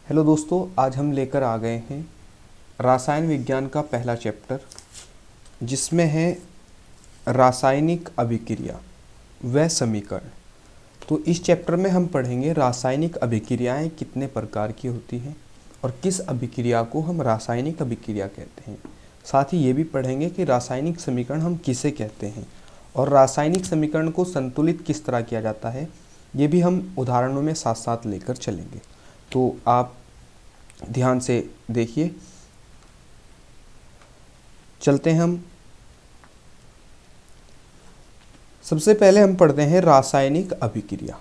Hello दोस्तों, आज हम लेकर आ गए हैं रासायन विज्ञान का पहला चैप्टर, जिसमें है रासायनिक अभिक्रिया व समीकरण। तो इस चैप्टर में हम पढ़ेंगे रासायनिक अभिक्रियाएं कितने प्रकार की होती हैं और किस अभिक्रिया को हम रासायनिक अभिक्रिया कहते हैं। साथ ही ये भी पढ़ेंगे कि रासायनिक समीकरण हम किसे कहते हैं और रासायनिक समीकरण को संतुलित किस तरह किया जाता है। ये भी हम उदाहरणों में साथ साथ लेकर चलेंगे। तो आप ध्यान से देखिए। चलते हैं हम। सबसे पहले हम पढ़ते हैं रासायनिक अभिक्रिया।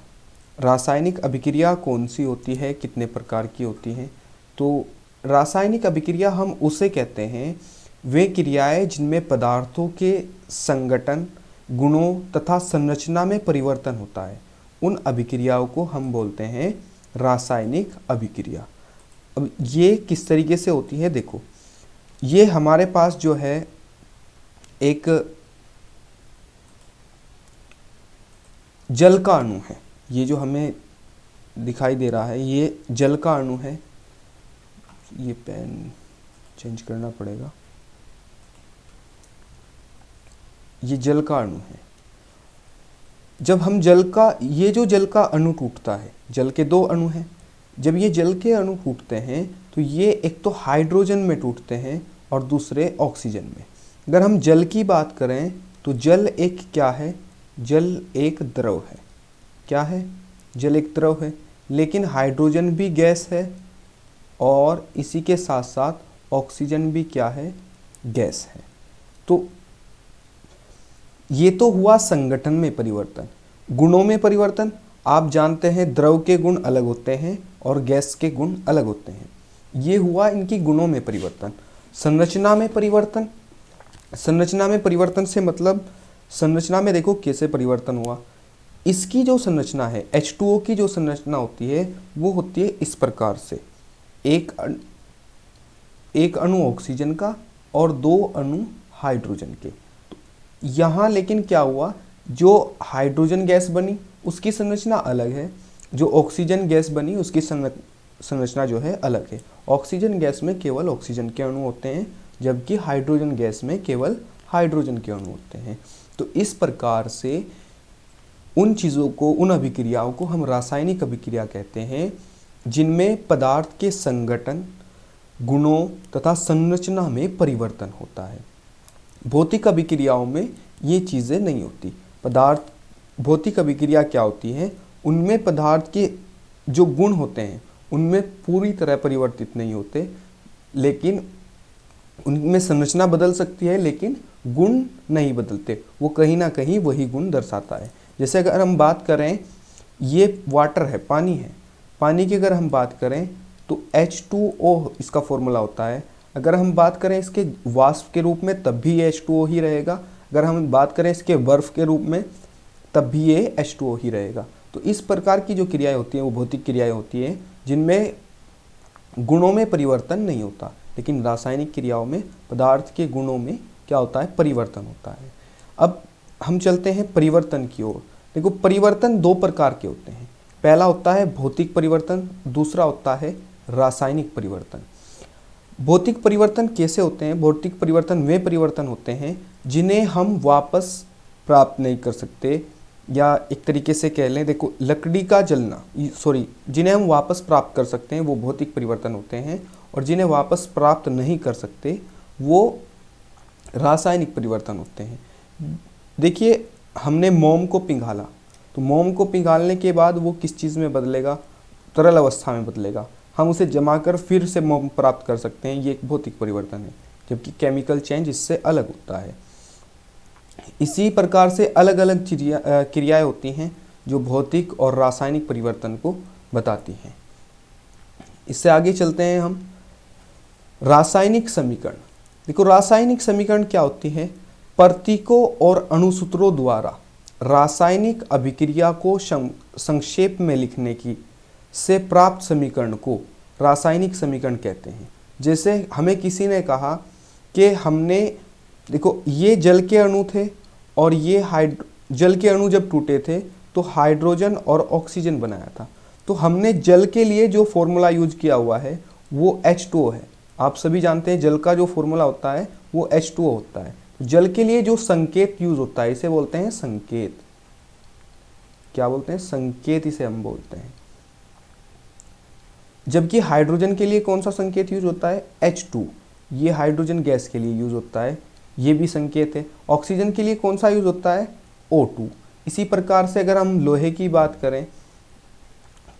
रासायनिक अभिक्रिया कौन सी होती है, कितने प्रकार की होती हैं। तो रासायनिक अभिक्रिया हम उसे कहते हैं वे क्रियाएं जिनमें पदार्थों के संगठन, गुणों तथा संरचना में परिवर्तन होता है। उन अभिक्रियाओं को हम बोलते हैं रासायनिक अभिक्रिया। अब ये किस तरीके से होती है, देखो। ये हमारे पास जो है एक जल का अणु है। ये जो हमें दिखाई दे रहा है ये जल का अणु है। ये पेन चेंज करना पड़ेगा। ये जल का अणु है। जब हम ये जो जल का अणु टूटता है, जल के दो अणु हैं। जब ये जल के अणु टूटते हैं तो ये एक तो हाइड्रोजन में टूटते हैं और दूसरे ऑक्सीजन में। अगर हम जल की बात करें तो जल एक क्या है, जल एक द्रव है। क्या है? जल एक द्रव है, लेकिन हाइड्रोजन भी गैस है और इसी के साथ साथ ऑक्सीजन भी क्या है, गैस है। तो ये तो हुआ संगठन में परिवर्तन। गुणों में परिवर्तन, आप जानते हैं द्रव के गुण अलग होते हैं और गैस के गुण अलग होते हैं। ये हुआ इनकी गुणों में परिवर्तन। संरचना में परिवर्तन, संरचना में परिवर्तन से मतलब संरचना में देखो कैसे परिवर्तन हुआ। इसकी जो संरचना है H2O की जो संरचना होती है वो होती है इस प्रकार से, एक अणु ऑक्सीजन का और दो अणु हाइड्रोजन के। यहाँ लेकिन क्या हुआ, जो हाइड्रोजन गैस बनी उसकी संरचना अलग है, जो ऑक्सीजन गैस बनी उसकी संरचना जो है अलग है। ऑक्सीजन गैस में केवल ऑक्सीजन के अणु होते हैं, जबकि हाइड्रोजन गैस में केवल हाइड्रोजन के अणु होते हैं। तो इस प्रकार से उन चीज़ों को, उन अभिक्रियाओं को हम रासायनिक अभिक्रिया कहते हैं जिनमें पदार्थ के संगठन, गुणों तथा संरचना में परिवर्तन होता है। भौतिक अभिक्रियाओं में ये चीज़ें नहीं होती। भौतिक अभिक्रिया क्या होती है, उनमें पदार्थ के जो गुण होते हैं उनमें पूरी तरह परिवर्तित नहीं होते, लेकिन उनमें संरचना बदल सकती है लेकिन गुण नहीं बदलते। वो कहीं ना कहीं वही गुण दर्शाता है। जैसे अगर हम बात करें, ये वाटर है, पानी है। पानी की अगर हम बात करें तो H2O इसका फॉर्मूला होता है। अगर हम बात करें इसके वाष्प के रूप में तब भी ये H2O ही रहेगा। अगर हम बात करें इसके बर्फ के रूप में तब भी ये H2O ही रहेगा। तो इस प्रकार की जो क्रियाएं होती हैं वो भौतिक क्रियाएं होती हैं जिनमें गुणों में परिवर्तन नहीं होता, लेकिन रासायनिक क्रियाओं में पदार्थ के गुणों में क्या होता है, परिवर्तन होता है। अब हम चलते हैं परिवर्तन की ओर। देखो, परिवर्तन दो प्रकार के होते हैं। पहला होता है भौतिक परिवर्तन, दूसरा होता है रासायनिक परिवर्तन। भौतिक परिवर्तन कैसे होते हैं? भौतिक परिवर्तन वे परिवर्तन होते हैं जिन्हें हम वापस प्राप्त नहीं कर सकते, या एक तरीके से कह लें, देखो लकड़ी का जलना, जिन्हें हम वापस प्राप्त कर सकते हैं वो भौतिक परिवर्तन होते हैं, और जिन्हें वापस प्राप्त नहीं कर सकते वो रासायनिक परिवर्तन होते हैं। देखिए, हमने मोम को पिघाला, तो मोम को पिघालने के बाद वो किस चीज़ में बदलेगा, तरल अवस्था में बदलेगा। हम उसे जमा कर फिर से मोम प्राप्त कर सकते हैं, ये एक भौतिक परिवर्तन है, जबकि केमिकल चेंज इससे अलग होता है। इसी प्रकार से अलग अलग क्रियाएं होती हैं जो भौतिक और रासायनिक परिवर्तन को बताती हैं। इससे आगे चलते हैं हम। रासायनिक समीकरण। देखो, रासायनिक समीकरण क्या होती है? प्रतीकों और अणुसूत्रों द्वारा रासायनिक अभिक्रिया को संक्षेप में लिखने की से प्राप्त समीकरण को रासायनिक समीकरण कहते हैं। जैसे हमें किसी ने कहा कि हमने, देखो ये जल के अणु थे और ये जल के अणु जब टूटे थे तो हाइड्रोजन और ऑक्सीजन बनाया था। तो हमने जल के लिए जो फॉर्मूला यूज किया हुआ है वो H2O है। आप सभी जानते हैं जल का जो फॉर्मूला होता है वो H2O होता है। जल के लिए जो संकेत यूज होता है इसे बोलते हैं संकेत। क्या बोलते हैं? संकेत इसे हम बोलते हैं। जबकि हाइड्रोजन के लिए कौन सा संकेत यूज होता है? H2। ये हाइड्रोजन गैस के लिए यूज होता है, ये भी संकेत है। ऑक्सीजन के लिए कौन सा यूज होता है? O2। इसी प्रकार से अगर हम लोहे की बात करें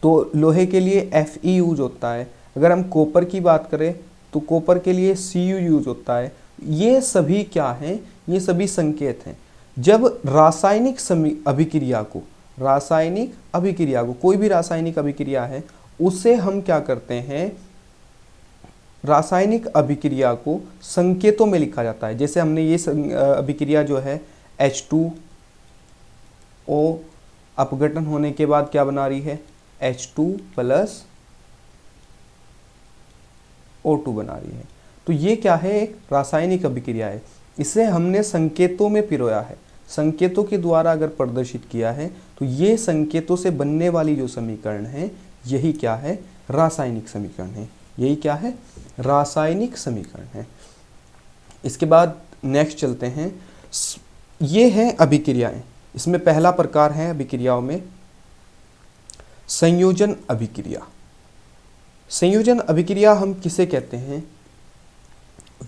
तो लोहे के लिए Fe यूज होता है। अगर हम कॉपर की बात करें तो कॉपर के लिए Cu यूज होता है। ये सभी क्या हैं? ये सभी संकेत हैं। जब रासायनिक अभिक्रिया को कोई भी रासायनिक अभिक्रिया है उसे हम क्या करते हैं? रासायनिक अभिक्रिया को संकेतों में लिखा जाता है। जैसे हमने ये अभिक्रिया जो है H2O अपघटन होने के बाद क्या बना रही है? H2 प्लस O2 बना रही है। तो ये क्या है? एक रासायनिक अभिक्रिया है। इसे हमने संकेतों में पिरोया है, संकेतों के द्वारा अगर प्रदर्शित किया है तो ये संकेतों से बनने वाली जो समीकरण है यही क्या है? रासायनिक समीकरण है। यही क्या है? रासायनिक समीकरण है। इसके बाद नेक्स्ट चलते हैं। ये हैं अभिक्रियाएं। इसमें पहला प्रकार है अभिक्रियाओं में संयोजन अभिक्रिया। संयोजन अभिक्रिया हम किसे कहते हैं?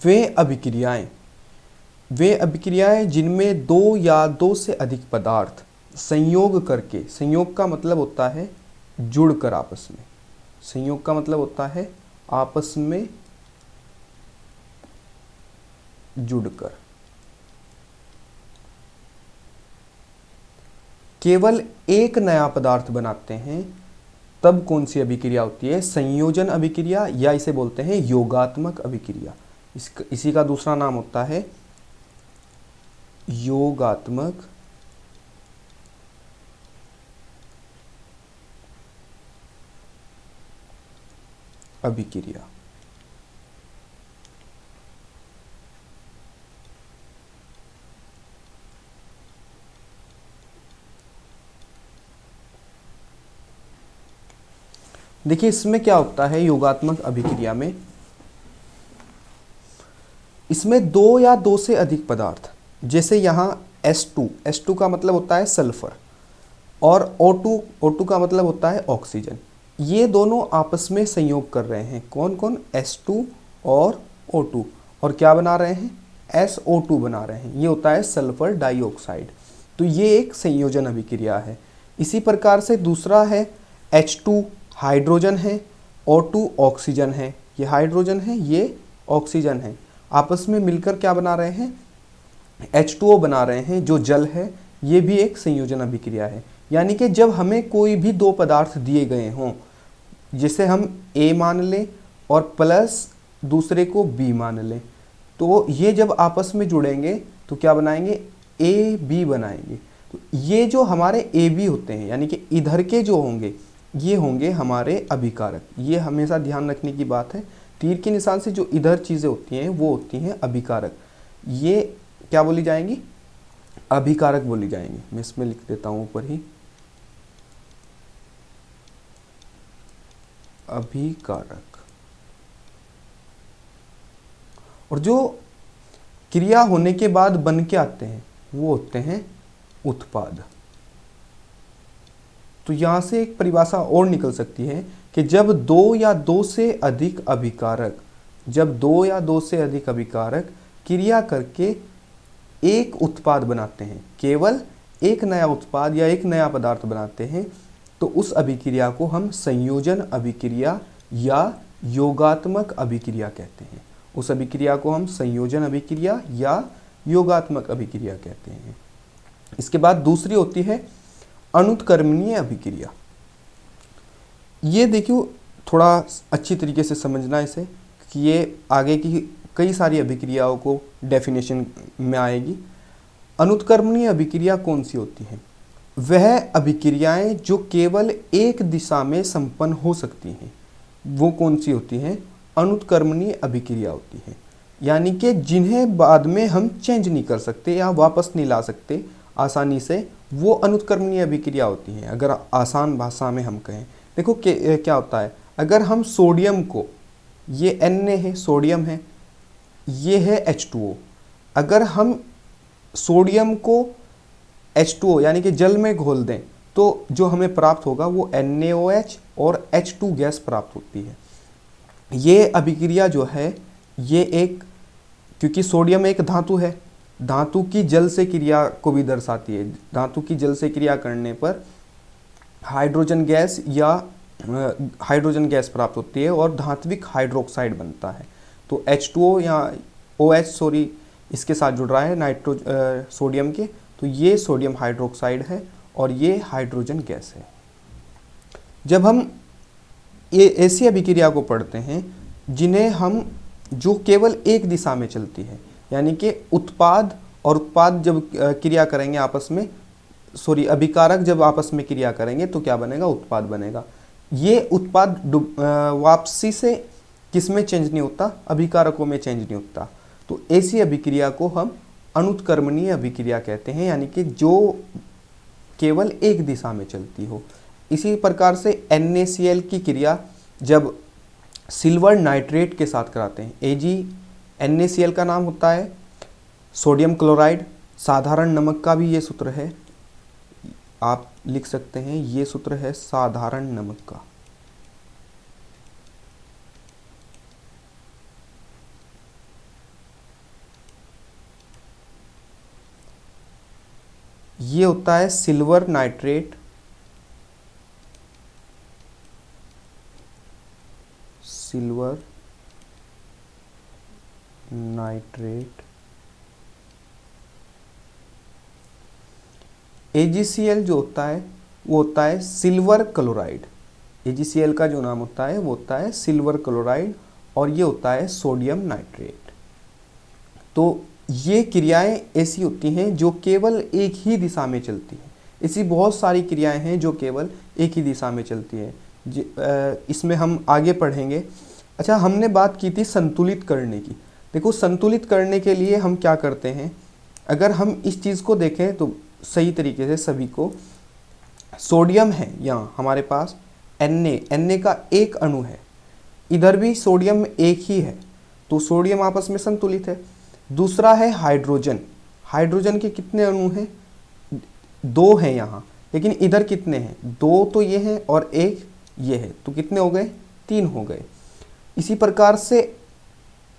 वे अभिक्रियाएं जिनमें दो या दो से अधिक पदार्थ संयोग करके, संयोग का मतलब होता है जुड़कर आपस में, संयोग का मतलब होता है आपस में जुड़कर केवल एक नया पदार्थ बनाते हैं, तब कौन सी अभिक्रिया होती है? संयोजन अभिक्रिया, या इसे बोलते हैं योगात्मक अभिक्रिया। इसी का दूसरा नाम होता है योगात्मक अभिक्रिया। देखिए इसमें क्या होता है योगात्मक अभिक्रिया में, इसमें दो या दो से अधिक पदार्थ, जैसे यहाँ S2 का मतलब होता है सल्फर, और O2 का मतलब होता है ऑक्सीजन। ये दोनों आपस में संयोग कर रहे हैं। कौन कौन? S2 और O2। और क्या बना रहे हैं? SO2 बना रहे हैं। ये होता है सल्फर डाइऑक्साइड। तो ये एक संयोजन अभिक्रिया है। इसी प्रकार से दूसरा है H2 हाइड्रोजन है, O2 ऑक्सीजन है। ये हाइड्रोजन है, ये ऑक्सीजन है, आपस में मिलकर क्या बना रहे हैं? H2O बना रहे हैं जो जल है। ये भी एक संयोजन अभिक्रिया है। यानी कि जब हमें कोई भी दो पदार्थ दिए गए हों, जिसे हम A मान लें और प्लस दूसरे को B मान लें, तो ये जब आपस में जुड़ेंगे तो क्या बनाएंगे? AB बनाएंगे। तो ये जो हमारे AB होते हैं, यानी कि इधर के जो होंगे ये होंगे हमारे अभिकारक। ये हमेशा ध्यान रखने की बात है। तीर के निशान से जो इधर चीज़ें होती हैं वो होती हैं अभिकारक। ये क्या बोली जाएंगी? अभिकारक बोली जाएंगी। मैं इसमें लिख देता हूँ ऊपर ही, अभिकारक। और जो क्रिया होने के बाद बन के आते हैं वो होते हैं उत्पाद। तो यहाँ से एक परिभाषा और निकल सकती है कि जब दो या दो से अधिक अभिकारक क्रिया करके एक उत्पाद बनाते हैं, केवल एक नया उत्पाद या एक नया पदार्थ बनाते हैं, तो उस अभिक्रिया को हम संयोजन अभिक्रिया या योगात्मक अभिक्रिया कहते हैं। उस अभिक्रिया को हम संयोजन अभिक्रिया या योगात्मक अभिक्रिया कहते हैं। इसके बाद दूसरी होती है अनुत्क्रमणीय अभिक्रिया। ये देखियो थोड़ा अच्छी तरीके से समझना इसे, कि ये आगे की कई सारी अभिक्रियाओं को डेफिनेशन में आएगी। अनुत्क्रमणीय अभिक्रिया कौन सी होती है? वह अभिक्रियाएं जो केवल एक दिशा में संपन्न हो सकती हैं, वो कौन सी होती हैं? अनुत्क्रमणीय अभिक्रिया होती है। यानी कि जिन्हें बाद में हम चेंज नहीं कर सकते या वापस नहीं ला सकते आसानी से, वो अनुत्क्रमणीय अभिक्रिया होती हैं, अगर आसान भाषा में हम कहें। देखो क्या होता है, अगर हम सोडियम को, ये Na है, सोडियम है, ये है H2O, अगर हम सोडियम को H2O यानी कि जल में घोल दें तो जो हमें प्राप्त होगा वो NaOH और H2 गैस प्राप्त होती है। ये अभिक्रिया जो है ये एक, क्योंकि सोडियम एक धातु है, धातु की जल से क्रिया को भी दर्शाती है। धातु की जल से क्रिया करने पर हाइड्रोजन गैस या हाइड्रोजन गैस प्राप्त होती है और धात्विक हाइड्रोक्साइड बनता है। तो H2O या OH सॉरी इसके साथ जुड़ रहा है सोडियम के, तो ये सोडियम हाइड्रोक्साइड है और ये हाइड्रोजन गैस है। जब हम ये ऐसी अभिक्रिया को पढ़ते हैं जिन्हें हम, जो केवल एक दिशा में चलती है, यानी कि उत्पाद और उत्पाद जब क्रिया करेंगे आपस में, सॉरी अभिकारक जब आपस में क्रिया करेंगे तो क्या बनेगा, उत्पाद बनेगा। ये उत्पाद वापसी से किस में चेंज नहीं होता, अभिकारकों में चेंज नहीं होता। तो ऐसी अभिक्रिया को हम अनुत्क्रमणीय अभिक्रिया कहते हैं, यानी कि जो केवल एक दिशा में चलती हो। इसी प्रकार से NaCl की क्रिया जब सिल्वर नाइट्रेट के साथ कराते हैं, NaCl का नाम होता है सोडियम क्लोराइड। साधारण नमक का भी ये सूत्र है, आप लिख सकते हैं, ये सूत्र है साधारण नमक का। ये होता है silver nitrate, silver nitrate. AgCl जो होता है वो होता है सिल्वर क्लोराइड। AgCl का जो नाम होता है वो होता है सिल्वर क्लोराइड और ये होता है सोडियम नाइट्रेट। तो ये क्रियाएं ऐसी होती हैं जो केवल एक ही दिशा में चलती हैं। ऐसी बहुत सारी क्रियाएं हैं जो केवल एक ही दिशा में चलती हैं। इसमें हम आगे पढ़ेंगे। अच्छा, हमने बात की थी संतुलित करने की। देखो, संतुलित करने के लिए हम क्या करते हैं, अगर हम इस चीज़ को देखें तो सही तरीके से सभी को, सोडियम है यहाँ हमारे पास, Na का एक अणु है, इधर भी सोडियम एक ही है, तो सोडियम आपस में संतुलित है। दूसरा है हाइड्रोजन, हाइड्रोजन के कितने अणु हैं, 2 हैं यहाँ, लेकिन इधर कितने हैं, 2 तो ये हैं और 1 ये है, तो कितने हो गए, 3 हो गए। इसी प्रकार से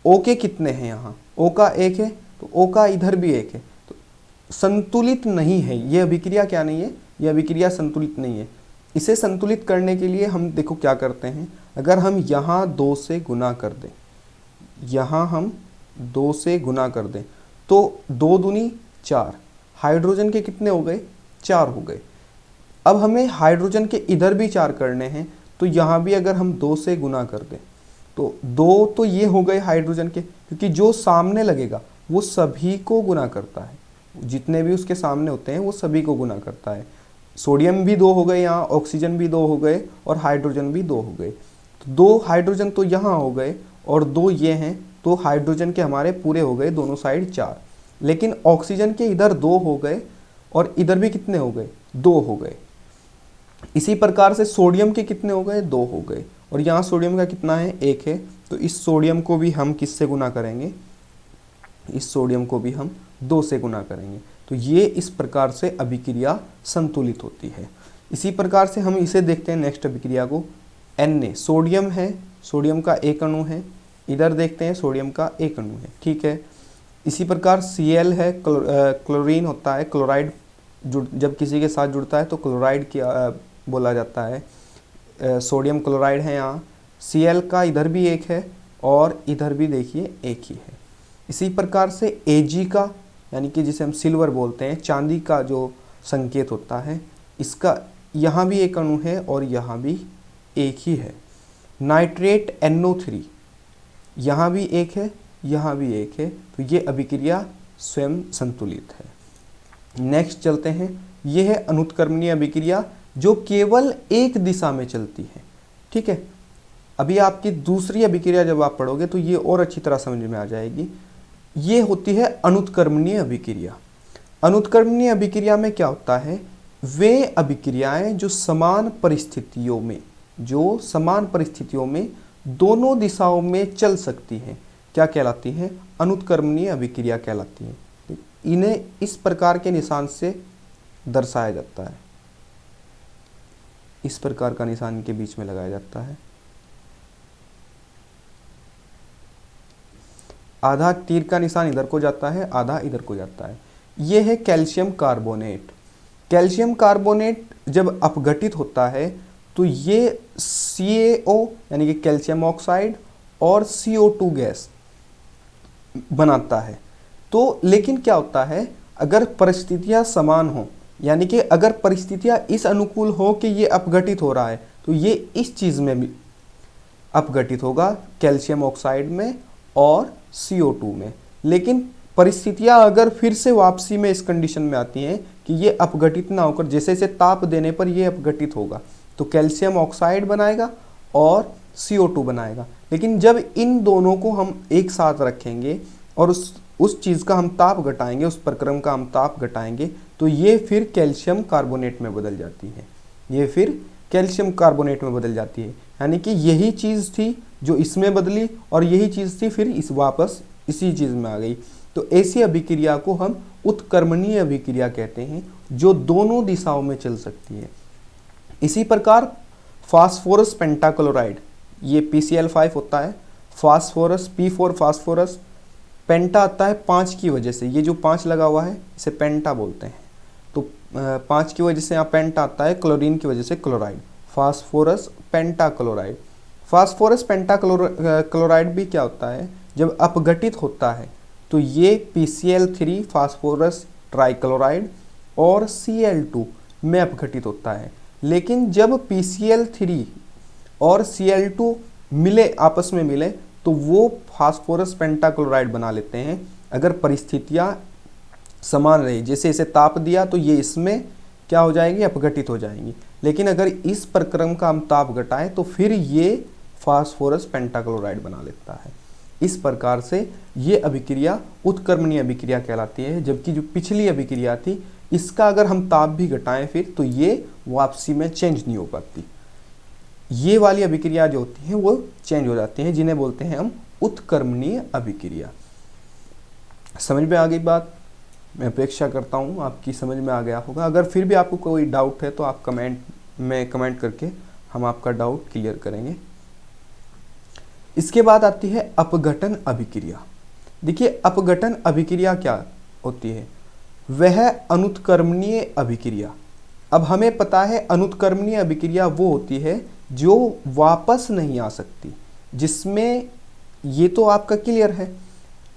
O के कितने हैं यहाँ, O का 1 है, तो O का इधर भी 1 है, तो संतुलित नहीं है ये अभिक्रिया। क्या नहीं है, ये अभिक्रिया संतुलित नहीं है। इसे संतुलित करने के लिए हम देखो क्या करते हैं, अगर हम यहाँ 2 से गुना कर दें, यहाँ हम 2 से गुना कर दें तो 2 दूनी 4, हाइड्रोजन के कितने हो गए, 4 हो गए। अब हमें हाइड्रोजन के इधर भी 4 करने हैं, तो यहाँ भी अगर हम 2 से गुना कर दें तो 2 तो ये हो गए हाइड्रोजन के, क्योंकि जो सामने लगेगा वो सभी को गुना करता है, जितने भी उसके सामने होते हैं वो सभी को गुना करता है। सोडियम भी 2 हो गए यहाँ, ऑक्सीजन भी 2 हो गए और हाइड्रोजन भी 2 हो गए। तो 2 हाइड्रोजन तो यहाँ हो गए और 2 ये हैं, तो हाइड्रोजन के हमारे पूरे हो गए दोनों साइड 4। लेकिन ऑक्सीजन के इधर 2 हो गए और इधर भी कितने हो गए, 2 हो गए। इसी प्रकार से सोडियम के कितने हो गए, 2 हो गए, और यहाँ सोडियम का कितना है, 1 है। तो इस सोडियम को भी हम किससे गुना करेंगे, इस सोडियम को भी हम 2 से गुना करेंगे। तो ये इस प्रकार से अभिक्रिया संतुलित होती है। इसी प्रकार से हम इसे देखते हैं नेक्स्ट अभिक्रिया को। Na सोडियम है, सोडियम का 1 अणु है, इधर देखते हैं सोडियम का 1 अणु है, ठीक है। इसी प्रकार Cl है, क्लोरीन होता है, क्लोराइड जब किसी के साथ जुड़ता है तो क्लोराइड बोला जाता है, सोडियम क्लोराइड है यहाँ। Cl का इधर भी 1 है और इधर भी देखिए 1 ही है। इसी प्रकार से Ag का, यानी कि जिसे हम सिल्वर बोलते हैं, चांदी का जो संकेत होता है, इसका यहाँ भी 1 अणु है और यहाँ भी 1 ही है। नाइट्रेट NO3, यहाँ भी 1 है, यहाँ भी 1 है, तो ये अभिक्रिया स्वयं संतुलित है। नेक्स्ट चलते हैं, ये है अनुत्क्रमणीय अभिक्रिया जो केवल एक दिशा में चलती है, ठीक है। अभी आपकी दूसरी अभिक्रिया जब आप पढ़ोगे तो ये और अच्छी तरह समझ में आ जाएगी। ये होती है अनुत्क्रमणीय अभिक्रिया। अनुत्क्रमणीय अभिक्रिया में क्या होता है, वे अभिक्रियाएं जो समान परिस्थितियों में, जो समान परिस्थितियों में दोनों दिशाओं में चल सकती हैं क्या कहलाती हैं? अनुत्क्रमणीय अभिक्रिया कहलाती हैं। इन्हें इस प्रकार के निशान से दर्शाया जाता है, इस प्रकार का निशान इनके बीच में लगाया जाता है। आधा तीर का निशान इधर को जाता है, आधा इधर को जाता है। ये है कैल्शियम कार्बोनेट। कैल्शियम कार्बोनेट जब अपघटित होता है तो ये CaO यानी कि कैल्शियम ऑक्साइड और CO2 गैस बनाता है। तो लेकिन क्या होता है, अगर परिस्थितियां समान हो, यानी कि अगर परिस्थितियां इस अनुकूल हो कि ये अपघटित हो रहा है, तो ये इस चीज़ में भी अपघटित होगा, कैल्शियम ऑक्साइड में और CO2 में। लेकिन परिस्थितियां अगर फिर से वापसी में इस कंडीशन में आती हैं कि ये अपघटित ना होकर जैसे जैसे ताप देने पर ये अपघटित होगा, तो कैल्शियम ऑक्साइड बनाएगा और CO2 बनाएगा। लेकिन जब इन दोनों को हम एक साथ रखेंगे और उस चीज़ का हम ताप घटाएंगे, उस प्रक्रम का हम ताप घटाएंगे, तो ये फिर कैल्शियम कार्बोनेट में बदल जाती है, ये फिर कैल्शियम कार्बोनेट में बदल जाती है। यानी कि यही चीज़ थी जो इसमें बदली और यही चीज़ थी फिर इस वापस इसी चीज़ में आ गई। तो ऐसी अभिक्रिया को हम उत्क्रमणीय अभिक्रिया कहते हैं, जो दोनों दिशाओं में चल सकती है। इसी प्रकार फास्फोरस पेंटाक्लोराइड, ये PCl5 होता है, फास्फोरस P4 फास्फोरस, पेंटा आता है 5 की वजह से, ये जो 5 लगा हुआ है इसे पेंटा बोलते हैं। तो 5 की वजह से यहाँ पेंटा आता है, क्लोरीन की वजह से chloride, phosphorus pentachloride. Phosphorus pentachloride भी क्या होता है, जब अपघटित होता है तो ये PCl3 फास्फोरस ट्राइक्लोराइड और Cl2 में अपघटित होता है। लेकिन जब PCl3 और Cl2 मिले, आपस में मिले, तो वो फास्फोरस पेंटाक्लोराइड बना लेते हैं अगर परिस्थितियाँ समान रही। जैसे इसे ताप दिया तो ये इसमें क्या हो जाएगी, अपघटित हो जाएंगी। लेकिन अगर इस प्रक्रम का हम ताप घटाएं तो फिर ये फास्फोरस पेंटाक्लोराइड बना लेता है। इस प्रकार से ये अभिक्रिया उत्क्रमणीय अभिक्रिया कहलाती है। जबकि जो पिछली अभिक्रिया थी, इसका अगर हम ताप भी घटाएं फिर तो ये वापसी में चेंज नहीं हो पाती। ये वाली अभिक्रिया जो होती हैं वो चेंज हो जाती हैं, जिन्हें बोलते हैं हम उत्क्रमणीय अभिक्रिया। समझ में आ गई बात? मैं अपेक्षा करता हूँ आपकी समझ में आ गया होगा। अगर फिर भी आपको कोई डाउट है तो आप कमेंट करके हम आपका डाउट क्लियर करेंगे। इसके बाद आती है अपघटन अभिक्रिया। देखिए, अपघटन अभिक्रिया क्या होती है? वह अनुत्क्रमणीय अभिक्रिया। अब हमें पता है अनुत्क्रमणीय अभिक्रिया वो होती है जो वापस नहीं आ सकती, जिसमें, ये तो आपका क्लियर है,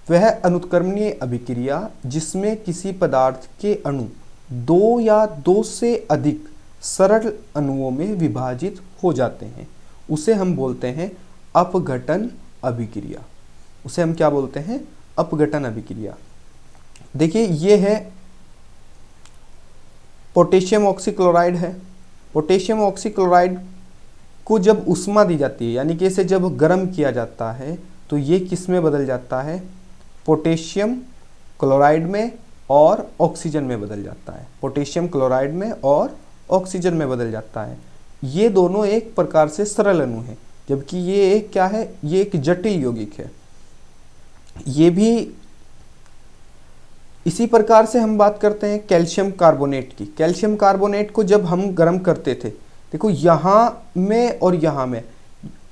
वह अनुत्क्रमणीय अभिक्रिया जिसमें किसी पदार्थ के अणु दो या दो से अधिक सरल अणुओं में विभाजित हो जाते हैं, उसे हम बोलते हैं अपघटन अभिक्रिया। उसे हम क्या बोलते हैं? अपघटन अभिक्रिया। देखिए, ये है पोटेशियम ऑक्सीक्लोराइड है। पोटेशियम ऑक्सीक्लोराइड को जब उष्मा दी जाती है, यानी कि इसे जब गर्म किया जाता है, तो ये किस में बदल जाता है? पोटेशियम क्लोराइड में और ऑक्सीजन में बदल जाता है। पोटेशियम क्लोराइड में और ऑक्सीजन में बदल जाता है। ये दोनों एक प्रकार से सरल अणु हैं, जबकि ये एक क्या है? ये एक जटिल यौगिक है। ये भी इसी प्रकार से हम बात करते हैं कैल्शियम कार्बोनेट की। कैल्शियम कार्बोनेट को जब हम गर्म करते थे, देखो यहाँ में और यहाँ में,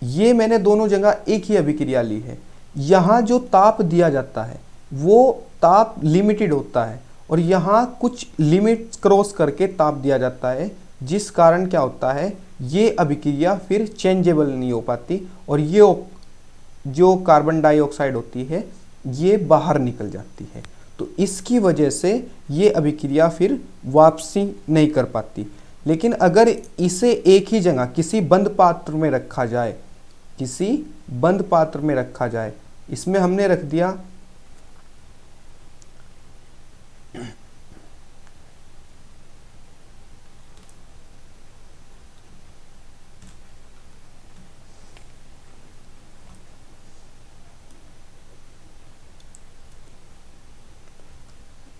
ये मैंने दोनों जगह एक ही अभिक्रिया ली है। यहाँ जो ताप दिया जाता है वो ताप लिमिटेड होता है और यहाँ कुछ लिमिट क्रॉस करके ताप दिया जाता है, जिस कारण क्या होता है, ये अभिक्रिया फिर चेंजेबल नहीं हो पाती और ये जो कार्बन डाइऑक्साइड होती है ये बाहर निकल जाती है। तो इसकी वजह से ये अभिक्रिया फिर वापसी नहीं कर पाती। लेकिन अगर इसे एक ही जगह किसी बंद पात्र में रखा जाए, किसी बंद पात्र में रखा जाए, इसमें हमने रख दिया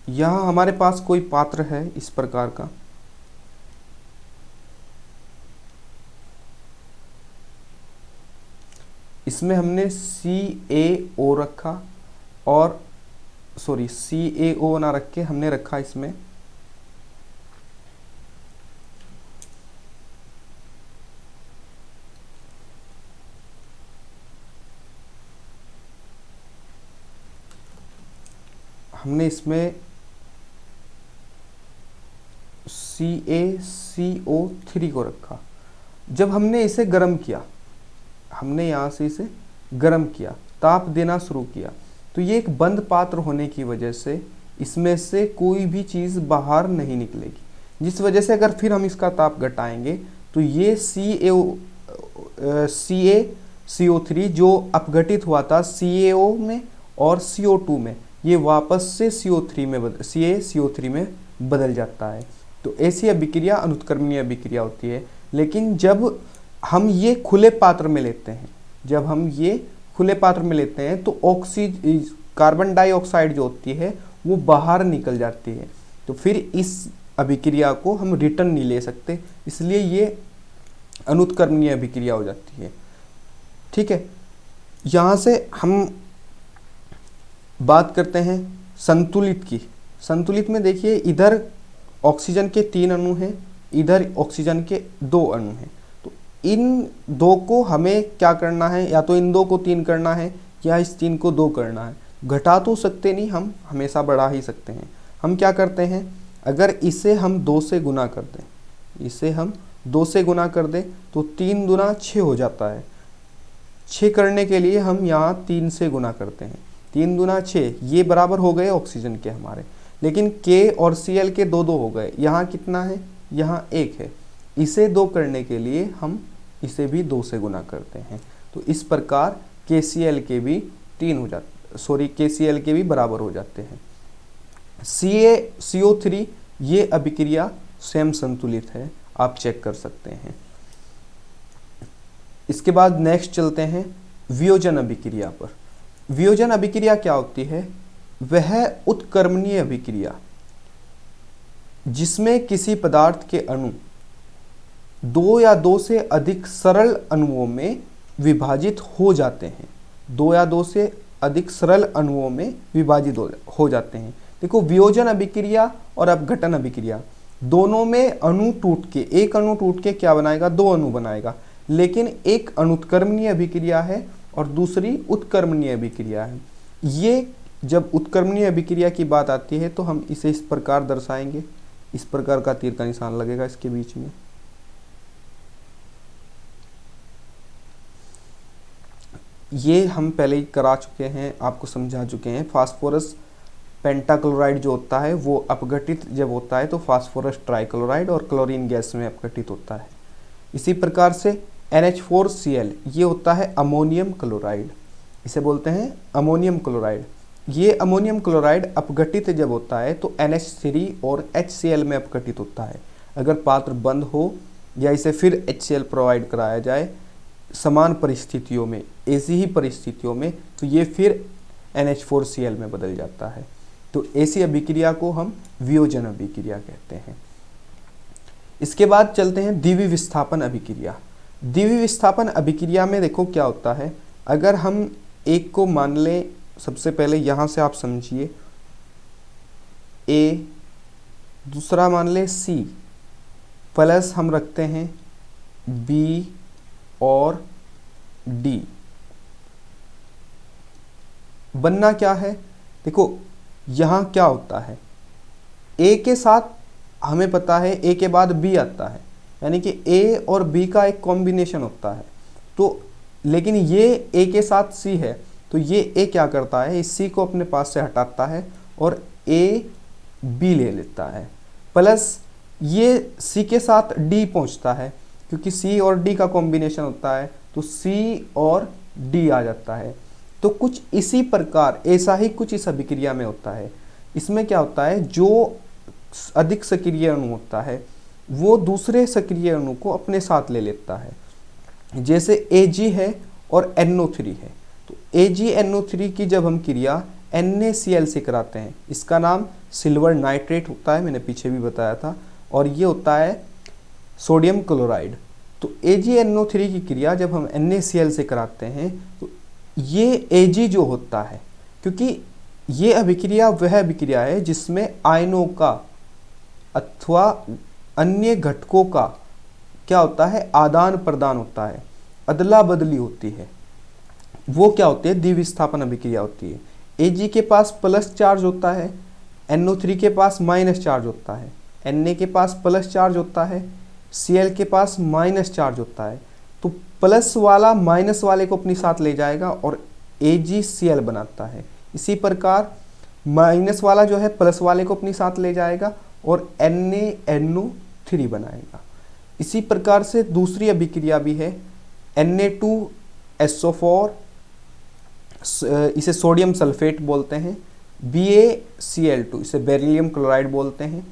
यहाँ हमारे पास कोई पात्र है इस प्रकार का, इसमें हमने CaO रखा, और सॉरी CaO ना रख के हमने रखा इसमें CaCO3 को रखा। जब हमने इसे गर्म किया, हमने यहाँ से इसे गर्म किया, ताप देना शुरू किया, तो ये एक बंद पात्र होने की वजह से इसमें से कोई भी चीज़ बाहर नहीं निकलेगी, जिस वजह से अगर फिर हम इसका ताप घटाएंगे तो ये CaCO3 जो अपघटित हुआ था CaO में और CO2 में, ये वापस से CaCO3 में बदल जाता है। तो ऐसी अभिक्रिया अनुत्क्रमणीय अभिक्रिया होती है। लेकिन जब हम ये खुले पात्र में लेते हैं, तो कार्बन डाइऑक्साइड जो होती है वो बाहर निकल जाती है, तो फिर इस अभिक्रिया को हम रिटर्न नहीं ले सकते, इसलिए ये अनुत्क्रमणीय अभिक्रिया हो जाती है। ठीक है, यहाँ से हम बात करते हैं संतुलित की। संतुलित में देखिए, इधर ऑक्सीजन के 3 अणु हैं, इधर ऑक्सीजन के 2 अणु हैं। तो इन 2 को हमें क्या करना है, या तो इन 2 को 3 करना है या इस 3 को 2 करना है। घटा तो सकते नहीं, हम हमेशा बढ़ा ही सकते हैं। हम क्या करते हैं, अगर इसे हम 2 से गुना कर दें, तो 3 दूना 6 हो जाता है। 6 करने के लिए हम यहाँ 3 से गुना करते हैं, 3 दूना 6, ये बराबर हो गए ऑक्सीजन के हमारे। लेकिन K और Cl के 2-2 हो गए, यहाँ कितना है, यहाँ 1 है। इसे 2 करने के लिए हम इसे भी 2 से गुना करते हैं। तो इस प्रकार KCl के भी KCl के भी बराबर हो जाते हैं। CaCO3 ये अभिक्रिया स्वयं संतुलित है, आप चेक कर सकते हैं। इसके बाद नेक्स्ट चलते हैं वियोजन अभिक्रिया पर। वियोजन अभिक्रिया क्या होती है, वह उत्क्रमणीय अभिक्रिया जिसमें किसी पदार्थ के अणु 2 या 2 से अधिक सरल अणुओं में विभाजित हो जाते हैं। 2 या 2 से अधिक सरल अणुओं में विभाजित हो जाते हैं। देखो, वियोजन अभिक्रिया और अपघटन अभिक्रिया दोनों में एक अणु टूट के क्या बनाएगा, 2 अणु बनाएगा। लेकिन एक अनुत्क्रमणीय अभिक्रिया है और दूसरी उत्क्रमणीय अभिक्रिया है। ये जब उत्क्रमणीय अभिक्रिया की बात आती है तो हम इसे इस प्रकार दर्शाएंगे, इस प्रकार का तीर का निशान लगेगा इसके बीच में। ये हम पहले ही करा चुके हैं, आपको समझा चुके हैं। फास्फोरस पेंटाक्लोराइड जो होता है वो अपघटित जब होता है तो फास्फोरस ट्राइक्लोराइड और क्लोरीन गैस में अपघटित होता है। इसी प्रकार से NH4Cl ये होता है अमोनियम क्लोराइड, इसे बोलते हैं अमोनियम क्लोराइड। ये अमोनियम क्लोराइड अपघटित जब होता है तो NH3 और HCl में अपघटित होता है। अगर पात्र बंद हो या इसे फिर HCl प्रोवाइड कराया जाए समान परिस्थितियों में, ऐसी ही परिस्थितियों में, तो ये फिर NH4Cl में बदल जाता है। तो ऐसी अभिक्रिया को हम वियोजन अभिक्रिया कहते हैं। इसके बाद चलते हैं द्विवीय विस्थापन अभिक्रिया। द्विवीय विस्थापन अभिक्रिया में देखो क्या होता है, अगर हम एक को मान लें, सबसे पहले यहाँ से आप समझिए A, दूसरा मान लें C, प्लस हम रखते हैं B और D। बनना क्या है, देखो यहाँ क्या होता है, A के साथ हमें पता है A के बाद B आता है, यानी कि A और B का एक कॉम्बिनेशन होता है। तो लेकिन ये A के साथ C है, तो ये A क्या करता है, इस C को अपने पास से हटाता है और A B ले लेता है, प्लस ये C के साथ D पहुंचता है, क्योंकि C और D का कॉम्बिनेशन होता है, तो C और D आ जाता है। तो कुछ इसी प्रकार ऐसा ही कुछ इस अभिक्रिया में होता है। इसमें क्या होता है, जो अधिक सक्रिय अणु होता है वो दूसरे सक्रिय अणु को अपने साथ ले लेता है। जैसे Ag है और NO3 है, तो AgNO3 की जब हम क्रिया NaCl से कराते हैं, इसका नाम सिल्वर नाइट्रेट होता है, मैंने पीछे भी बताया था, और ये होता है सोडियम क्लोराइड। तो AgNO3 की क्रिया जब हम NaCl से कराते हैं तो ये Ag जो होता है, क्योंकि ये अभिक्रिया वह अभिक्रिया है जिसमें आयनों का अथवा अन्य घटकों का क्या होता है, आदान प्रदान होता है, अदला बदली होती है। वो क्या होती है, द्विविस्थापन अभिक्रिया होती है। Ag के पास प्लस चार्ज होता है, NO3 के पास माइनस चार्ज होता है, Na के पास प्लस चार्ज होता है, Cl के पास माइनस चार्ज होता है। तो प्लस वाला माइनस वाले को अपने साथ ले जाएगा और AgCl बनाता है। इसी प्रकार माइनस वाला जो है प्लस वाले को अपने साथ ले जाएगा और NaNO3 बनाएगा। इसी प्रकार से दूसरी अभिक्रिया भी है Na2SO4, इसे सोडियम सल्फेट बोलते हैं, BaCl2 इसे बेरिलियम क्लोराइड बोलते हैं।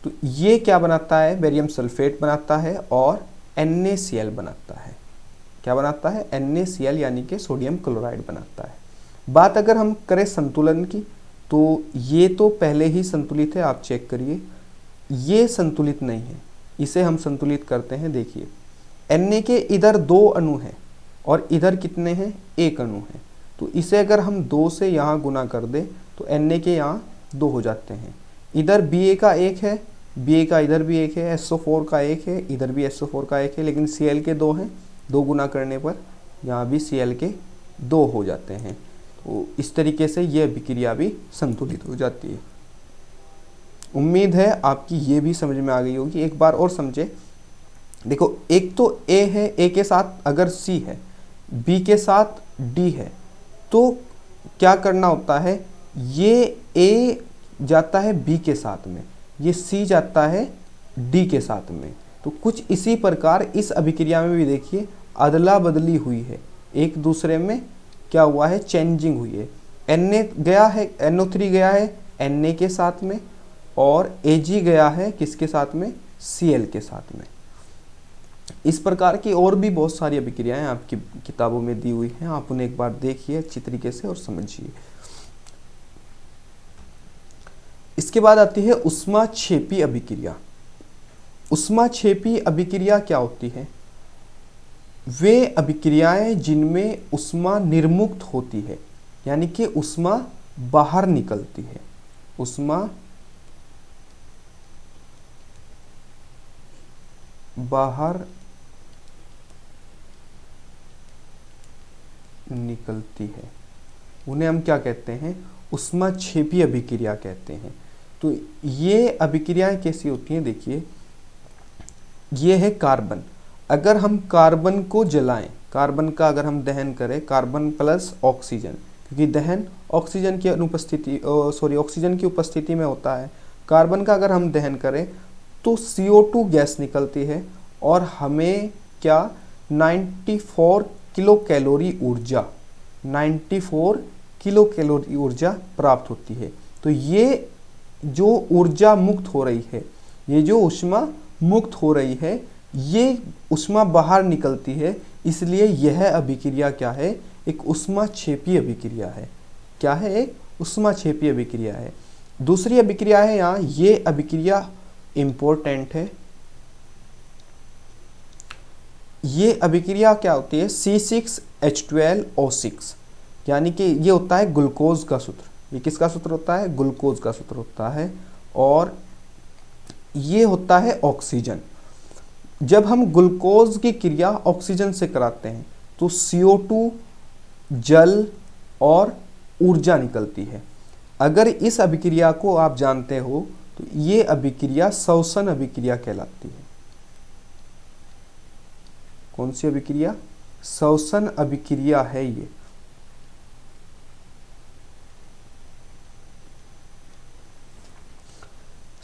तो ये क्या बनाता है, बेरियम सल्फेट बनाता है और NaCl बनाता है। क्या बनाता है, NaCl यानी कि सोडियम क्लोराइड बनाता है। बात अगर हम करें संतुलन की, तो ये तो पहले ही संतुलित है, आप चेक करिए। ये संतुलित नहीं है, इसे हम संतुलित करते हैं। देखिए Na के इधर 2 अणु हैं और इधर कितने हैं, 1 अणु है। तो इसे अगर हम 2 से यहाँ गुना कर दें तो Na के यहाँ 2 हो जाते हैं। इधर Ba का 1 है, Ba का इधर भी 1 है, SO4 का 1 है, इधर भी SO4 का 1 है, लेकिन Cl के 2 हैं। 2 गुना करने पर यहाँ भी Cl के 2 हो जाते हैं। तो इस तरीके से ये अभिक्रिया भी संतुलित हो जाती है। उम्मीद है आपकी ये भी समझ में आ गई होगी। एक बार और समझे। देखो एक तो A है, A के साथ अगर C है, B के साथ D है, तो क्या करना होता है, ये A जाता है B के साथ में, ये C जाता है D के साथ में। तो कुछ इसी प्रकार इस अभिक्रिया में भी देखिए अदला बदली हुई है, एक दूसरे में क्या हुआ है, चेंजिंग हुई है। Na गया है, NO3 गया है Na के साथ में और Ag गया है किसके साथ में, Cl के साथ में। इस प्रकार की और भी बहुत सारी अभिक्रियाएं आपकी किताबों में दी हुई हैं, आप उन्हें एक बार देखिए अच्छी तरीके से और समझिए। इसके बाद आती है ऊष्माक्षेपी अभिक्रिया। ऊष्माक्षेपी अभिक्रिया क्या होती है, वे अभिक्रियाएं जिनमें ऊष्मा निर्मुक्त होती है, यानी कि ऊष्मा बाहर निकलती है। ऊष्मा बाहर निकलती है, उन्हें हम क्या कहते हैं, ऊष्माक्षेपी अभिक्रिया कहते हैं। तो ये अभिक्रियाएं कैसी होती हैं, देखिए ये है कार्बन। अगर हम कार्बन को जलाएं, कार्बन का अगर हम दहन करें, कार्बन प्लस ऑक्सीजन, क्योंकि दहन ऑक्सीजन की अनुपस्थिति ऑक्सीजन की उपस्थिति में होता है। कार्बन का अगर हम दहन करें तो CO2 गैस निकलती है और हमें क्या 94 किलो कैलोरी ऊर्जा, 94 किलो कैलोरी ऊर्जा प्राप्त होती है। तो ये जो ऊर्जा मुक्त हो रही है, ये जो ऊष्मा मुक्त हो रही है, ये ऊष्मा बाहर निकलती है, इसलिए यह अभिक्रिया क्या है, एक ऊष्माक्षेपी अभिक्रिया है। क्या है, एक ऊष्माक्षेपी अभिक्रिया है। दूसरी अभिक्रिया है यहाँ, ये अभिक्रिया इंपॉर्टेंट है। ये अभिक्रिया क्या होती है, C6H12O6, यानी कि ये होता है ग्लूकोज का सूत्र। ये किसका सूत्र होता है, ग्लूकोज का सूत्र होता है, और ये होता है ऑक्सीजन। जब हम ग्लूकोज की क्रिया ऑक्सीजन से कराते हैं तो CO2 जल और ऊर्जा निकलती है। अगर इस अभिक्रिया को आप जानते हो तो ये अभिक्रिया श्वसन अभिक्रिया कहलाती है। कौन सी अभिक्रिया, श्वसन अभिक्रिया है ये।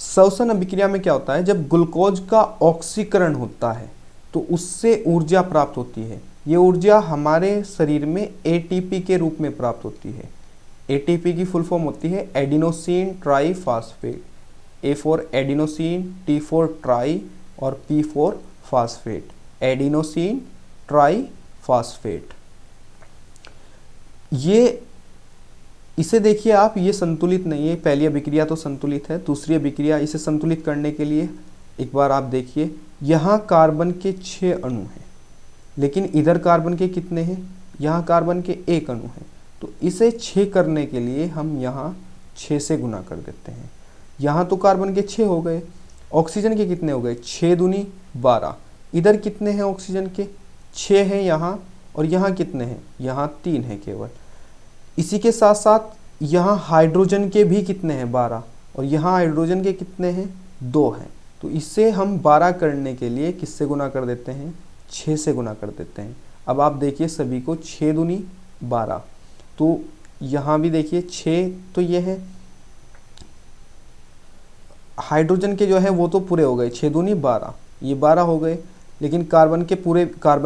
श्वसन अभिक्रिया में क्या होता है, जब ग्लूकोज का ऑक्सीकरण होता है तो उससे ऊर्जा प्राप्त होती है। ये ऊर्जा हमारे शरीर में ATP के रूप में प्राप्त होती है। ATP की फुल फॉर्म होती है adenosine triphosphate. A for adenosine, T for try और P for phosphate, adenosine triphosphate. ये इसे देखिए आप, ये संतुलित नहीं है। पहली अभिक्रिया तो संतुलित है, दूसरी अभिक्रिया इसे संतुलित करने के लिए एक बार आप देखिए, यहाँ कार्बन के 6 अणु हैं, लेकिन इधर कार्बन के कितने हैं, यहाँ कार्बन के 1 अणु हैं। तो इसे 6 करने के लिए हम यहाँ 6 से गुना कर देते हैं। यहाँ तो कार्बन के 6 हो गए, ऑक्सीजन के कितने हो गए, 6 दूनी 12। इधर कितने हैं ऑक्सीजन के, 6 हैं यहाँ, और यहाँ कितने हैं, यहाँ 3 हैं केवल। इसी के साथ साथ यहाँ हाइड्रोजन के भी कितने हैं, 12, और यहाँ हाइड्रोजन के कितने हैं, 2 हैं। तो इससे हम 12 करने के लिए किससे गुना कर देते हैं, 6 से गुना कर देते हैं। अब आप देखिए सभी को, 6 दूनी 12, तो यहाँ भी देखिए 6, तो ये है हाइड्रोजन के जो है वो तो पूरे हो गए, 6 दूनी 12, ये 12 हो गए, लेकिन कार्बन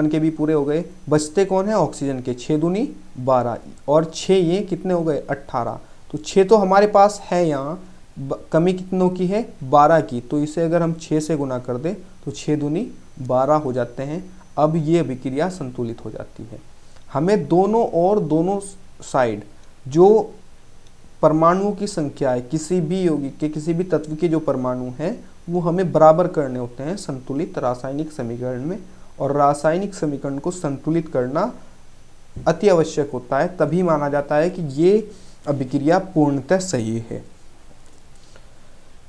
के भी पूरे हो गए। बचते कौन है, ऑक्सीजन के, 6 दूनी 12, और 6 ये कितने हो गए, 18। तो 6 तो हमारे पास है यहाँ, कमी कितनों की है, 12 की। तो इसे अगर हम 6 से गुना कर दें तो 6 दूनी 12 हो जाते हैं। अब ये अभिक्रिया संतुलित हो जाती है। हमें दोनों साइड जो परमाणुओं की संख्या है, किसी भी यौगिक के, किसी भी तत्व के जो परमाणु हैं, वो हमें बराबर करने होते हैं संतुलित रासायनिक समीकरण में। और रासायनिक समीकरण को संतुलित करना अति आवश्यक होता है, तभी माना जाता है कि ये अभिक्रिया पूर्णतः सही है।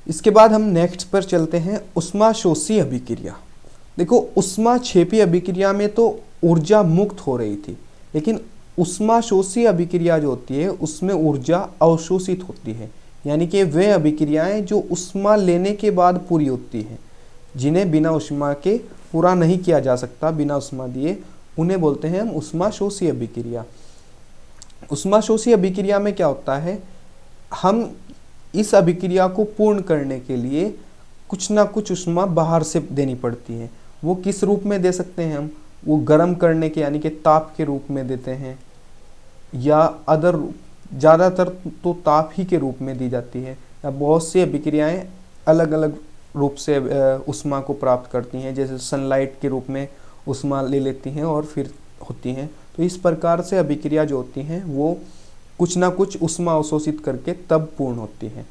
इसके बाद हम नेक्स्ट पर चलते हैं, ऊष्माशोषी अभिक्रिया। देखो, ऊष्माक्षेपी अभिक्रिया में तो ऊर्जा मुक्त हो रही थी, लेकिन ऊष्माशोषी अभिक्रिया जो होती है उसमें ऊर्जा अवशोषित होती है। यानी कि वे अभिक्रियाएं जो ऊष्मा लेने के बाद पूरी होती हैं, जिन्हें बिना ऊष्मा के पूरा नहीं किया जा सकता, बिना ऊष्मा दिए, उन्हें बोलते हैं हम ऊष्माशोषी अभिक्रिया। ऊष्माशोषी अभिक्रिया में क्या होता है, हम इस अभिक्रिया को पूर्ण करने के लिए कुछ ना कुछ ऊष्मा बाहर से देनी पड़ती है। वो किस रूप में दे सकते हैं हम, वो गर्म करने के यानी कि ताप के रूप में देते हैं, या अदर ज़्यादातर तो ताप ही के रूप में दी जाती है, या बहुत सी अभिक्रियाएं अलग अलग रूप से ऊष्मा को प्राप्त करती हैं, जैसे सनलाइट के रूप में ऊष्मा ले लेती हैं और फिर होती हैं। तो इस प्रकार से अभिक्रिया जो होती हैं वो कुछ ना कुछ ऊष्मा अवशोषित करके तब पूर्ण होती है,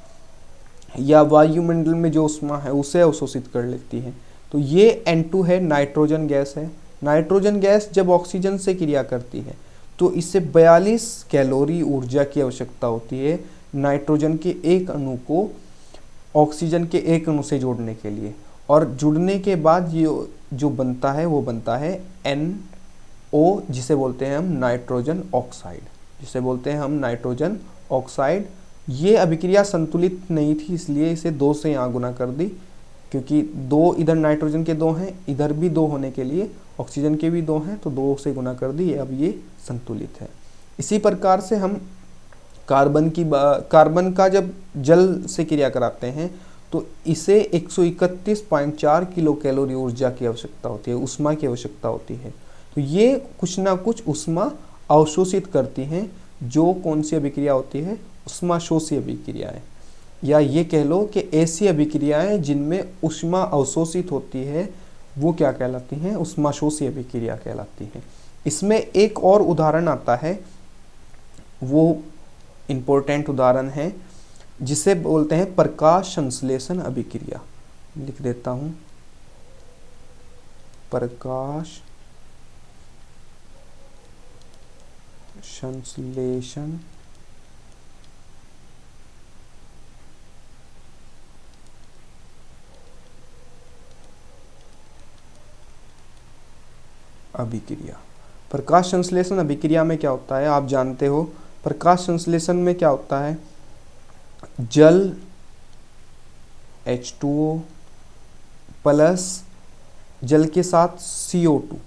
या वायुमंडल में जो ऊष्मा है उसे अवशोषित कर लेती है। तो ये N2 है, नाइट्रोजन गैस है। नाइट्रोजन गैस जब ऑक्सीजन से क्रिया करती है तो इससे 42 कैलोरी ऊर्जा की आवश्यकता होती है नाइट्रोजन के एक अणु को ऑक्सीजन के एक अणु से जोड़ने के लिए। और जुड़ने के बाद ये जो बनता है वो बनता है NO, जिसे बोलते हैं हम नाइट्रोजन ऑक्साइड, जिसे बोलते हैं हम नाइट्रोजन ऑक्साइड। ये अभिक्रिया संतुलित नहीं थी, इसलिए इसे 2 से यहाँ गुना कर दी, क्योंकि 2 इधर नाइट्रोजन के 2 हैं, इधर भी 2 होने के लिए ऑक्सीजन के भी 2 हैं, तो 2 से गुना कर दी, अब ये संतुलित है। इसी प्रकार से हम कार्बन का जब जल से क्रिया कराते हैं तो इसे 131.4 किलो कैलोरी ऊर्जा की आवश्यकता होती है, ऊष्मा की आवश्यकता होती है। तो ये कुछ ना कुछ ऊष्मा अवशोषित करती हैं। जो कौन सी अभिक्रिया होती है, ऊष्माशोषी अभिक्रियाएं, या ये कह लो कि ऐसी अभिक्रियाएं जिनमें ऊष्मा अवशोषित होती है वो क्या कहलाती हैं, ऊष्माशोषी अभिक्रिया कहलाती हैं। इसमें एक और उदाहरण आता है, वो इम्पोर्टेंट उदाहरण है, जिसे बोलते हैं प्रकाश संश्लेषण अभिक्रिया। लिख देता हूं, प्रकाश संश्लेषण अभिक्रिया। प्रकाश संश्लेषण अभिक्रिया में क्या होता है, आप जानते हो। प्रकाश संश्लेषण में क्या होता है, जल H2O प्लस जल के साथ CO2,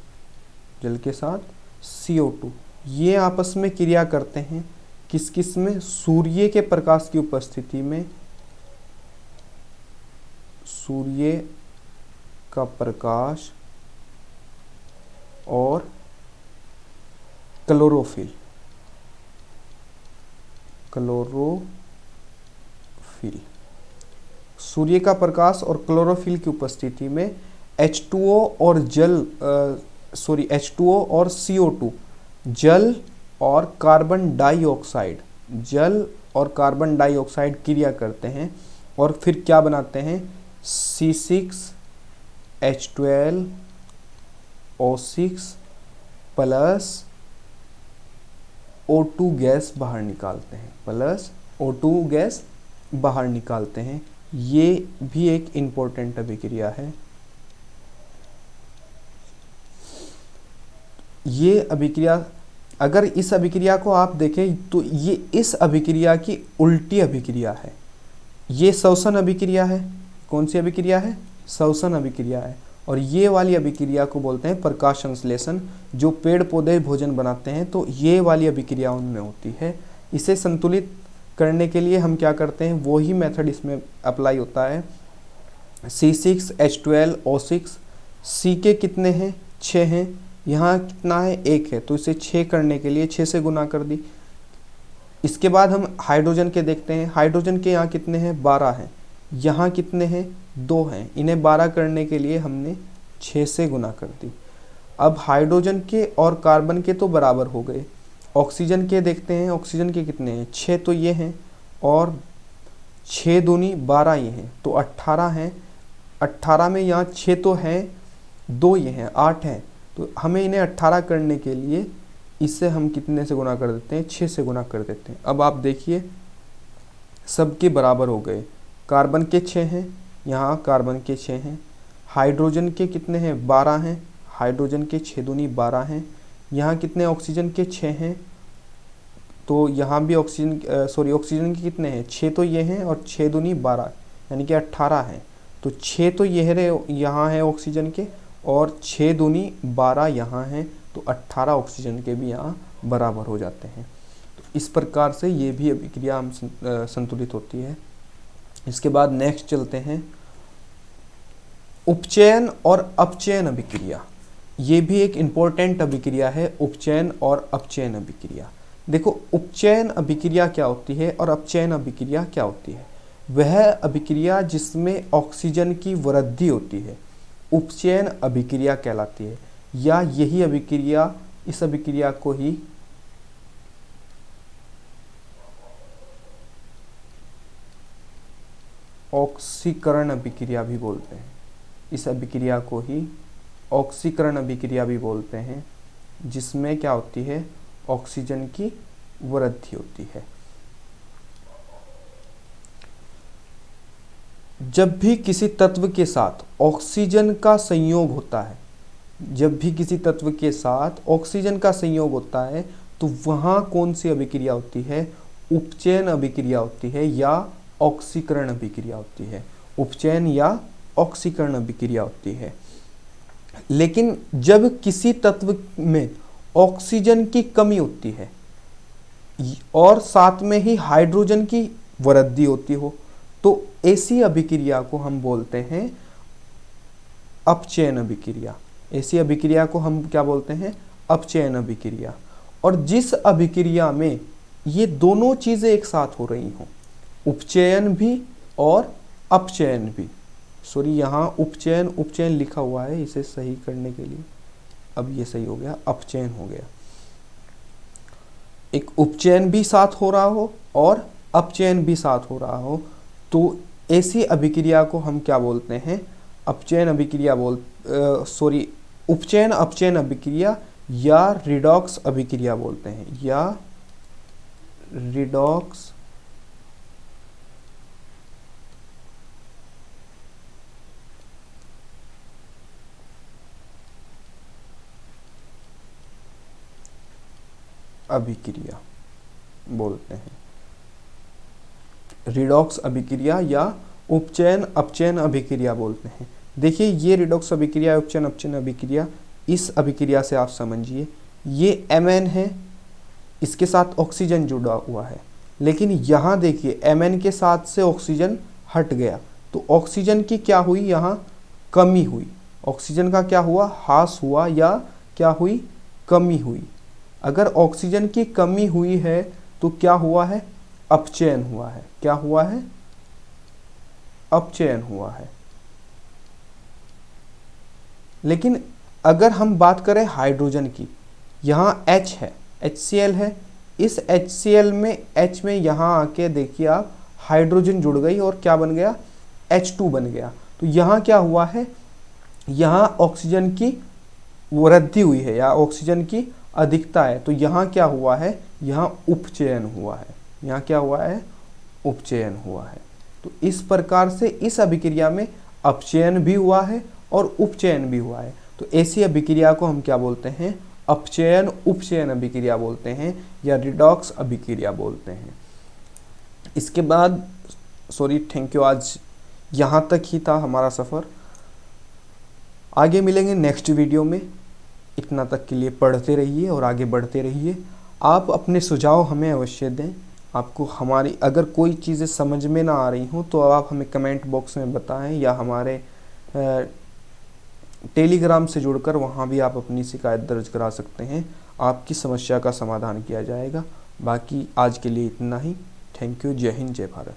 जल के साथ CO2, ये आपस में क्रिया करते हैं। किस किस में, सूर्य के प्रकाश की उपस्थिति में, सूर्य का प्रकाश और क्लोरोफिल, सूर्य का प्रकाश और क्लोरोफिल की उपस्थिति में H2O और H2O और CO2, जल और कार्बन डाइऑक्साइड, जल और कार्बन डाइऑक्साइड क्रिया करते हैं और फिर क्या बनाते हैं, C6 H12O6 plus O2 gas बाहर निकालते हैं, प्लस O2 गैस बाहर निकालते हैं। ये भी एक इम्पोर्टेंट अभिक्रिया है। ये अभिक्रिया, अगर इस अभिक्रिया को आप देखें तो ये इस अभिक्रिया की उल्टी अभिक्रिया है। ये श्वसन अभिक्रिया है। कौन सी अभिक्रिया है? श्वसन अभिक्रिया है। और ये वाली अभिक्रिया को बोलते हैं प्रकाश संश्लेषण। जो पेड़ पौधे भोजन बनाते हैं तो ये वाली अभिक्रिया उनमें होती है। इसे संतुलित करने के लिए हम क्या करते हैं, वही मेथड इसमें अप्लाई होता है। C6H12O6, C के कितने हैं? 6 हैं। यहाँ कितना है? 1 है। तो इसे 6 करने के लिए 6 से गुना कर दी। इसके बाद हम हाइड्रोजन के देखते हैं। हाइड्रोजन के यहाँ कितने हैं? 12 हैं। यहाँ कितने हैं? 2 हैं। इन्हें 12 करने के लिए हमने 6 से गुना कर दी। अब हाइड्रोजन के और कार्बन के तो बराबर हो गए। ऑक्सीजन के देखते हैं। ऑक्सीजन के कितने हैं? 6 तो ये हैं और 6 दूनी 12 ये हैं, तो 18 हैं। 18 में यहाँ 6 तो हैं, 2 ये हैं, 8 हैं। तो हमें इन्हें 18 करने के लिए इससे हम कितने से गुना कर देते हैं? 6 से गुना कर देते हैं। अब आप देखिए सबके बराबर हो गए। कार्बन के 6 हैं, यहाँ कार्बन के 6 हैं। हाइड्रोजन के कितने हैं? 12 हैं। हाइड्रोजन के 6 दूनी 12 हैं। यहाँ कितने? ऑक्सीजन के 6 हैं, तो यहाँ भी ऑक्सीजन के कितने हैं? 6 तो ये हैं और 6 दूनी 12 यानी कि 18 हैं। तो 6 तो ये है, यहाँ है ऑक्सीजन के, और 6 दूनी 12 यहाँ हैं, तो 18 ऑक्सीजन के भी यहाँ बराबर हो जाते हैं। तो इस प्रकार से ये भी अभिक्रिया हम संतुलित होती है। इसके बाद नेक्स्ट चलते हैं, उपचयन और अपचयन अभिक्रिया। ये भी एक इम्पोर्टेंट अभिक्रिया है, उपचयन और अपचयन अभिक्रिया। देखो उपचयन अभिक्रिया क्या होती है और अपचयन अभिक्रिया क्या होती है। वह अभिक्रिया जिसमें ऑक्सीजन की वृद्धि होती है उपचयन अभिक्रिया कहलाती है, या यही अभिक्रिया, इस अभिक्रिया को ही ऑक्सीकरण अभिक्रिया भी बोलते हैं। इस अभिक्रिया को ही ऑक्सीकरण अभिक्रिया भी बोलते हैं, जिसमें क्या होती है? ऑक्सीजन की वृद्धि होती है। जब भी किसी तत्व के साथ ऑक्सीजन का संयोग होता है, जब भी किसी तत्व के साथ ऑक्सीजन का संयोग होता है, तो वहाँ कौन सी अभिक्रिया होती है? उपचयन अभिक्रिया होती है या ऑक्सीकरण अभिक्रिया होती है। उपचयन या ऑक्सीकरण अभिक्रिया होती है। लेकिन जब किसी तत्व में ऑक्सीजन की कमी होती है और साथ में ही हाइड्रोजन की वृद्धि होती हो, तो ऐसी अभिक्रिया को हम बोलते हैं अपचयन अभिक्रिया। ऐसी अभिक्रिया को हम क्या बोलते हैं? अपचयन अभिक्रिया। और जिस अभिक्रिया में ये दोनों चीजें एक साथ हो रही हों, उपचयन भी और अपचयन भी, सॉरी यहाँ उपचयन लिखा हुआ है, इसे सही करने के लिए अब ये सही हो गया, अपचयन हो गया। एक उपचयन भी साथ हो रहा हो और अपचयन भी साथ हो रहा हो, तो ऐसी अभिक्रिया को हम क्या बोलते हैं? अपचयन अभिक्रिया उपचयन अपचयन अभिक्रिया या रिडॉक्स अभिक्रिया बोलते हैं, या रिडॉक्स अभिक्रिया बोलते हैं। रिडॉक्स अभिक्रिया या उपचयन अपचयन अभिक्रिया बोलते हैं। देखिए ये रिडॉक्स अभिक्रिया, उपचयन अपचयन अभिक्रिया, इस अभिक्रिया से आप समझिए ये Mn है, इसके साथ ऑक्सीजन जुड़ा हुआ है, लेकिन यहाँ देखिए Mn के साथ से ऑक्सीजन हट गया, तो ऑक्सीजन की क्या हुई? यहाँ कमी हुई। ऑक्सीजन का क्या हुआ? ह्रास हुआ, या क्या हुई? कमी हुई। अगर ऑक्सीजन की कमी हुई है तो क्या हुआ है? अपचयन हुआ है। क्या हुआ है? अपचयन हुआ है। लेकिन अगर हम बात करें हाइड्रोजन की, यहाँ H है, HCl है, इस HCl में H में यहाँ आके देखिए आप हाइड्रोजन जुड़ गई और क्या बन गया? H2 बन गया। तो यहाँ क्या हुआ है? यहाँ ऑक्सीजन की वृद्धि हुई है या ऑक्सीजन की अधिकता है, तो यहाँ क्या हुआ है, यहाँ उपचयन हुआ है। यहाँ क्या हुआ है, उपचयन हुआ है। तो इस प्रकार से इस अभिक्रिया में अपचयन भी हुआ है और उपचयन भी हुआ है। तो ऐसी अभिक्रिया को हम क्या बोलते हैं, अपचयन उपचयन अभिक्रिया बोलते हैं या रिडॉक्स अभिक्रिया बोलते हैं। इसके बाद थैंक यू, आज यहाँ तक ही था हमारा सफ़र। आगे मिलेंगे नेक्स्ट वीडियो में। इतना तक के लिए पढ़ते रहिए और आगे बढ़ते रहिए। आप अपने सुझाव हमें अवश्य दें। आपको हमारी अगर कोई चीज़ें समझ में ना आ रही हों तो आप हमें कमेंट बॉक्स में बताएं या हमारे टेलीग्राम से जुड़कर वहाँ भी आप अपनी शिकायत दर्ज करा सकते हैं। आपकी समस्या का समाधान किया जाएगा। बाकी आज के लिए इतना ही। Thank you. जय हिंद, जय भारत।